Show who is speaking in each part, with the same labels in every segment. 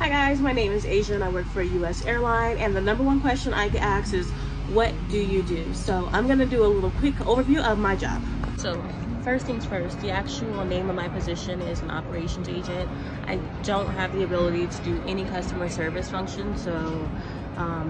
Speaker 1: Hi guys, my name is Asia and I work for a US airline, and the number one question I get asked is, what do you do? So I'm gonna do a little quick overview of my job. So first things first, the actual name of my position is an operations agent. I don't have the ability to do any customer service function, so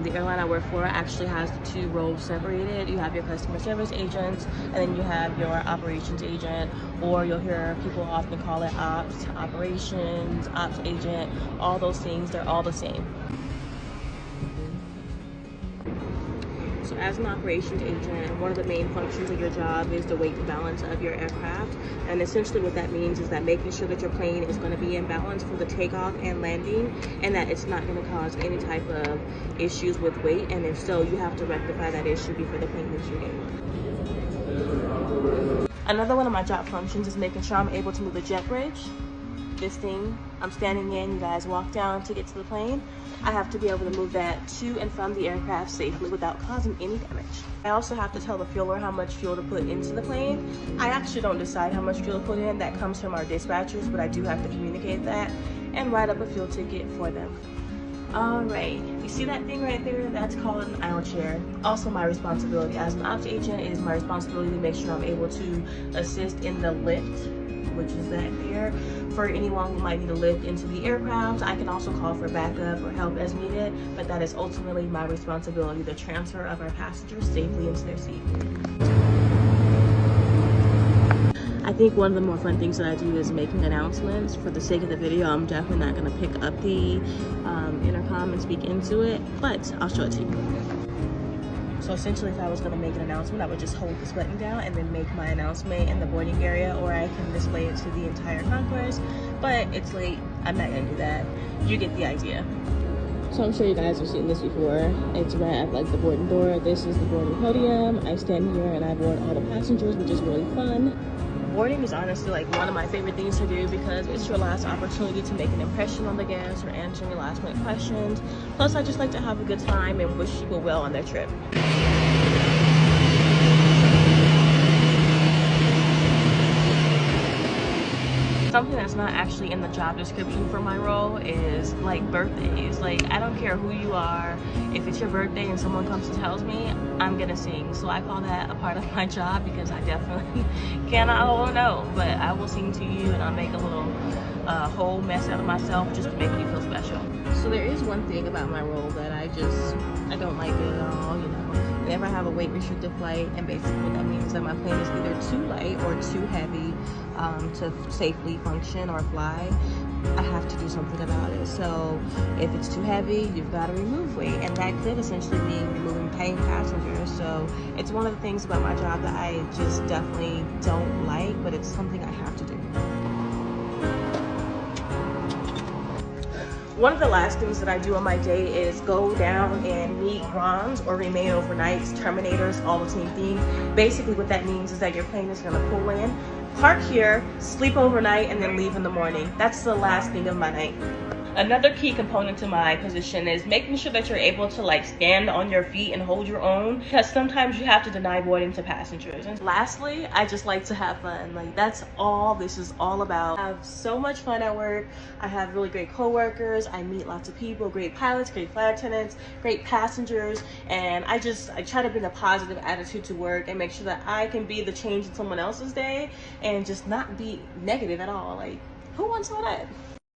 Speaker 1: the airline I work for actually has the two roles separated. You have your customer service agents, and then you have your operations agent, or you'll hear people often call it ops, operations, ops agent, all those things, they're all the same. So as an operations agent, one of the main functions of your job is the weight and balance of your aircraft. And essentially what that means is that making sure that your plane is going to be in balance for the takeoff and landing, and that it's not going to cause any type of issues with weight. And if so, you have to rectify that issue before the plane is shooting. Another one of my job functions is making sure I'm able to move the jet bridge. This thing I'm standing in, you guys walk down to get to the plane. I have to be able to move that to and from the aircraft safely without causing any damage. I also have to tell the fueler how much fuel to put into the plane. I actually don't decide how much fuel to put in. That comes from our dispatchers, but I do have to communicate that and write up a fuel ticket for them. All right, you see that thing right there? That's called an aisle chair. Also my responsibility as an ops agent is my responsibility to make sure I'm able to assist in the lift, which is that there, for anyone who might need a lift into the aircraft. I can also call for backup or help as needed, but that is ultimately my responsibility, the transfer of our passengers safely into their seat. I think one of the more fun things that I do is making announcements. For the sake of the video, I'm definitely not going to pick up the intercom and speak into it, but I'll show it to you. So essentially, if I was going to make an announcement, I would just hold this button down and then make my announcement in the boarding area, or I can display it to the entire concourse, but it's late. I'm not going to do that. You get the idea. So I'm sure you guys have seen this before. It's right at like the boarding door. This is the boarding podium. I stand here and I board all the passengers, which is really fun. Boarding is honestly like one of my favorite things to do because it's your last opportunity to make an impression on the guests or answering your last minute questions. Plus, I just like to have a good time and wish people well on their trip. Something that's not actually in the job description for my role is like birthdays. Like, I don't care who you are. If it's your birthday and someone comes and tells me, I'm gonna sing. So I call that a part of my job because I definitely cannot hold no, but I will sing to you and I'll make a little whole mess out of myself just to make you feel special. So there is one thing about my role that I don't like it at all, you know. Whenever I have a weight restricted flight, and basically what that means is that my plane is either too light or too heavy to safely function or fly, I have to do something about it. So if it's too heavy, you've got to remove weight, and that could essentially mean removing paying passengers. So it's one of the things about my job that I just definitely don't like, but it's something I have to do. One of the last things that I do on my day is go down and meet RONs, or remain overnights, terminators, all the same thing. Basically what that means is that your plane is going to pull in, park here, sleep overnight, and then leave in the morning. That's the last thing of my night. Another key component to my position is making sure that you're able to like stand on your feet and hold your own, because sometimes you have to deny boarding to passengers. And lastly, I just like to have fun. Like, that's all this is all about. I have so much fun at work. I have really great coworkers. I meet lots of people, great pilots, great flight attendants, great passengers, and I try to bring a positive attitude to work and make sure that I can be the change in someone else's day and just not be negative at all. Like, who wants all that?